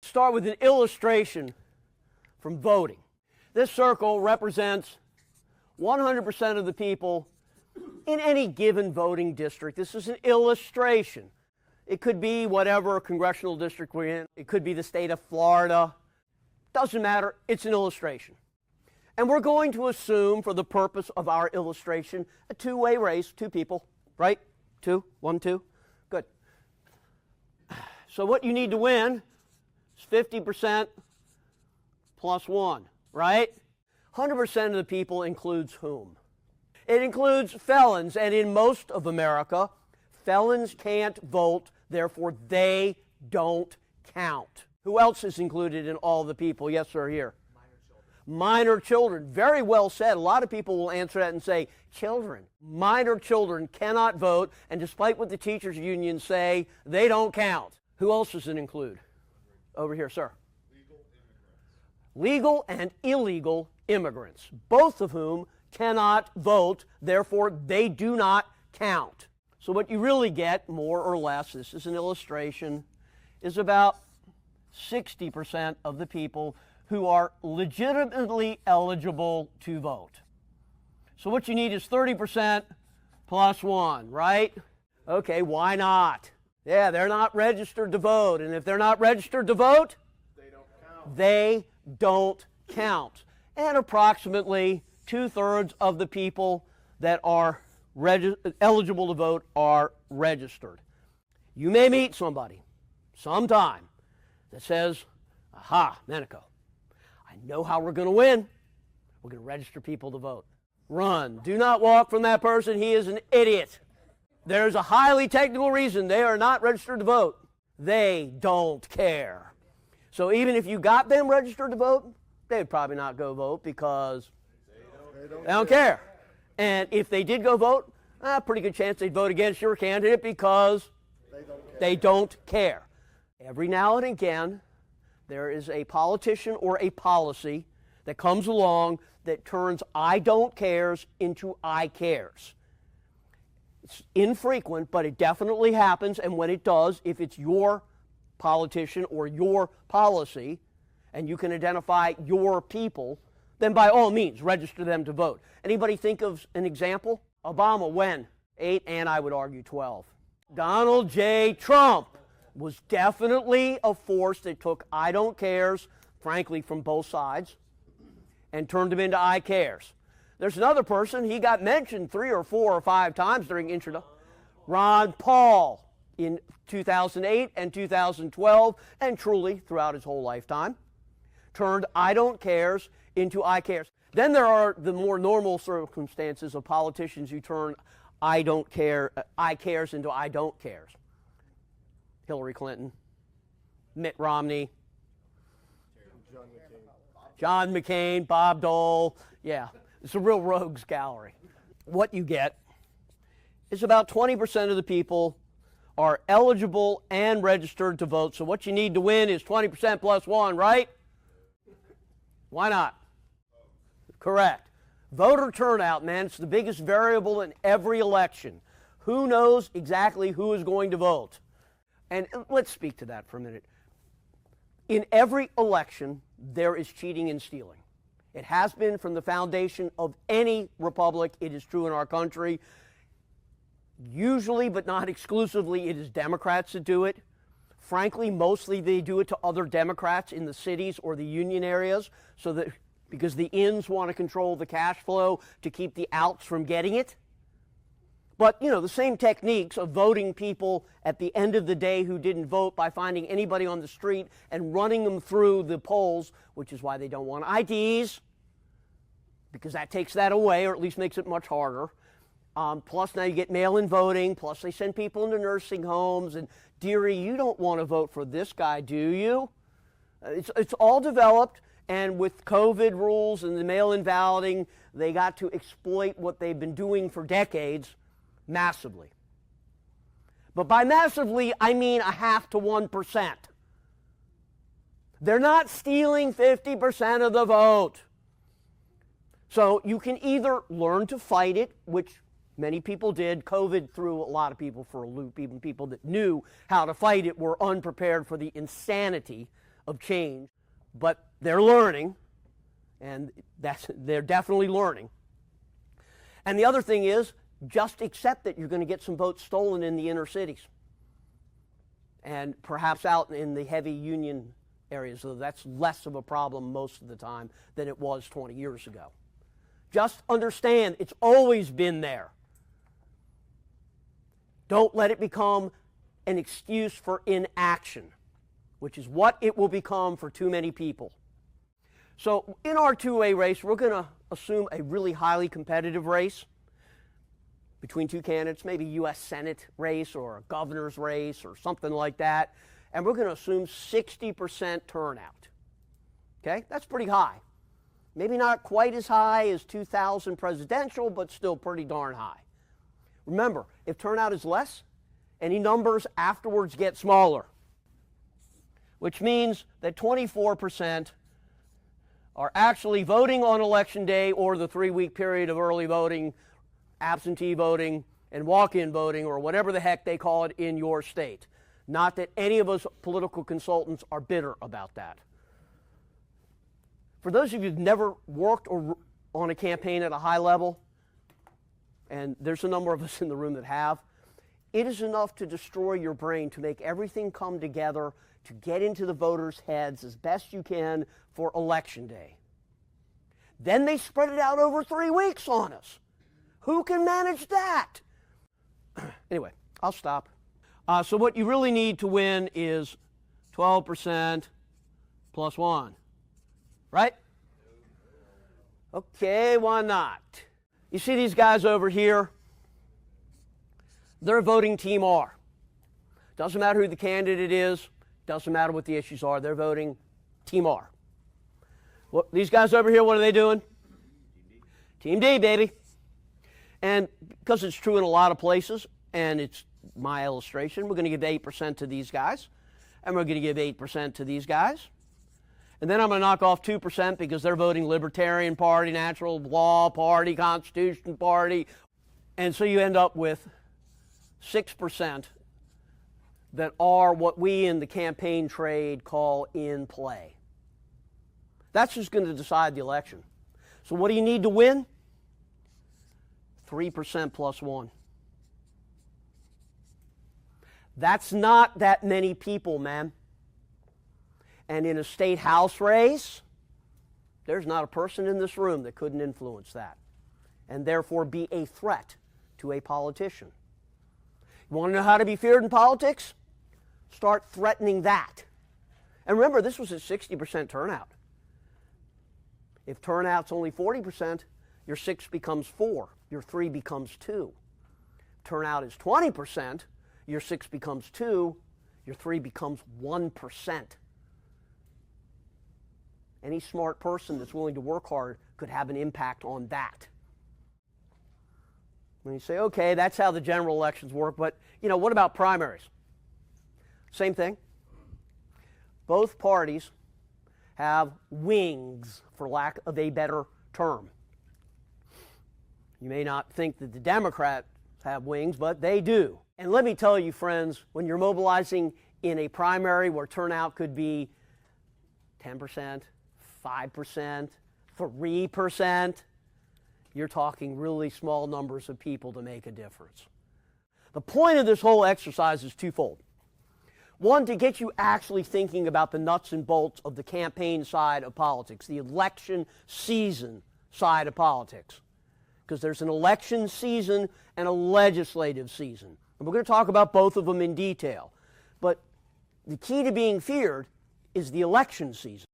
start with an illustration from voting. This circle represents 100% of the people in any given voting district. This is an illustration. It could be whatever congressional district we're in. It could be the state of Florida. Doesn't matter. It's an illustration. And we're going to assume, for the purpose of our illustration, a two-way race, two people, right? Two, 1, 2. Good. So what you need to win is 50% plus 1, right? 100% of the people includes whom? It includes felons, and in most of America, felons can't vote, therefore they don't count. Who else is included in all the people? Yes, sir, here. Minor children. Very well said. A lot of people will answer that and say, children. Minor children cannot vote, and despite what the teachers' unions say, they don't count. Who else does it include? Over here, sir. Legal and illegal immigrants, both of whom cannot vote, therefore they do not count. So what you really get, more or less, this is an illustration, is about 60% of the people who are legitimately eligible to vote. So what you need is 30% plus 1, right? Okay, why not? Yeah, they're not registered to vote, and if they're not registered to vote, they don't count. And approximately 2/3 of the people that are eligible to vote are registered. You may meet somebody sometime that says, aha, Menico, I know how we're going to win. We're going to register people to vote. Run. Do not walk from that person. He is an idiot. There's a highly technical reason they are not registered to vote. They don't care. So even if you got them registered to vote, they'd probably not go vote because they don't care. And if they did go vote, pretty good chance they'd vote against your candidate because they don't care. Every now and again, there is a politician or a policy that comes along that turns I don't cares into I cares. It's infrequent, but it definitely happens, and when it does, if it's your politician or your policy, and you can identify your people, then by all means, register them to vote. Anybody think of an example? Obama, when? 8, and I would argue 12. Donald J. Trump was definitely a force that took I don't cares, frankly, from both sides, and turned them into I cares. There's another person, he got mentioned 3 or 4 or 5 times during introduction. Ron Paul in 2008 and 2012, and truly throughout his whole lifetime, turned I don't cares into I cares. Then there are the more normal circumstances of politicians who turn I don't care, I cares into I don't cares. Hillary Clinton, Mitt Romney, John McCain, Bob Dole. Yeah, it's a real rogues gallery. What you get is about 20% of the people are eligible and registered to vote. So what you need to win is 20% plus 1, right? Why not? Correct. Voter turnout, man, it's the biggest variable in every election. Who knows exactly who is going to vote? And let's speak to that for a minute. In every election, there is cheating and stealing. It has been from the foundation of any republic. It is true in our country. Usually, but not exclusively, it is Democrats that do it. Frankly, mostly they do it to other Democrats in the cities or the union areas, so that because the ins want to control the cash flow to keep the outs from getting it. But, you know, the same techniques of voting people at the end of the day who didn't vote by finding anybody on the street and running them through the polls, which is why they don't want IDs, because that takes that away, or at least makes it much harder. Plus now you get mail-in voting, plus they send people into nursing homes, and dearie, you don't want to vote for this guy, do you? It's all developed, and with COVID rules and the mail-in balloting, they got to exploit what they've been doing for decades massively. But by massively, I mean 0.5 to 1%. They're not stealing 50% of the vote. So you can either learn to fight it, which many people did. COVID threw a lot of people for a loop. Even people that knew how to fight it were unprepared for the insanity of change, but they're learning, and they're definitely learning. And the other thing is, just accept that you're going to get some votes stolen in the inner cities and perhaps out in the heavy union areas, so that's less of a problem most of the time than it was 20 years ago. Just understand it's always been there. Don't let it become an excuse for inaction, which is what it will become for too many people. So in our two-way race, we're going to assume a really highly competitive race between two candidates, maybe U.S. Senate race or a governor's race or something like that, and we're going to assume 60% turnout. Okay, that's pretty high. Maybe not quite as high as 2000 presidential, but still pretty darn high. Remember, if turnout is less, any numbers afterwards get smaller, which means that 24% are actually voting on election day or the 3-week period of early voting, absentee voting, and walk-in voting, or whatever the heck they call it in your state. Not that any of us political consultants are bitter about that. For those of you who've never worked on a campaign at a high level, and there's a number of us in the room that have, it is enough to destroy your brain to make everything come together to get into the voters' heads as best you can for election day. Then they spread it out over 3 weeks on us. Who can manage that? Anyway, I'll stop. So what you really need to win is 12% plus 1, right? Okay, why not? You see these guys over here? They're voting Team R. Doesn't matter who the candidate is, doesn't matter what the issues are, they're voting Team R. Well, these guys over here, what are they doing? Team D, baby. And because it's true in a lot of places, and it's my illustration, we're going to give 8% to these guys, and we're going to give 8% to these guys. And then I'm going to knock off 2% because they're voting Libertarian Party, Natural Law Party, Constitution Party. And so you end up with 6% that are what we in the campaign trade call in play. That's who's going to decide the election. So what do you need to win? 3% plus 1. That's not that many people, man. And in a state house race, there's not a person in this room that couldn't influence that, and therefore be a threat to a politician. You want to know how to be feared in politics? Start threatening that. And remember, this was a 60% turnout. If turnout's only 40%, your 6 becomes 4, your 3 becomes 2. Turnout is 20%, your 6 becomes 2, your 3 becomes 1%. Any smart person that's willing to work hard could have an impact on that. When you say, okay, that's how the general elections work, but, what about primaries? Same thing. Both parties have wings, for lack of a better term. You may not think that the Democrats have wings, but they do. And let me tell you, friends, when you're mobilizing in a primary where turnout could be 10%, 5%, 3%, you're talking really small numbers of people to make a difference. The point of this whole exercise is twofold. One, to get you actually thinking about the nuts and bolts of the campaign side of politics, the election season side of politics. Because there's an election season and a legislative season. And we're going to talk about both of them in detail. But the key to being feared is the election season.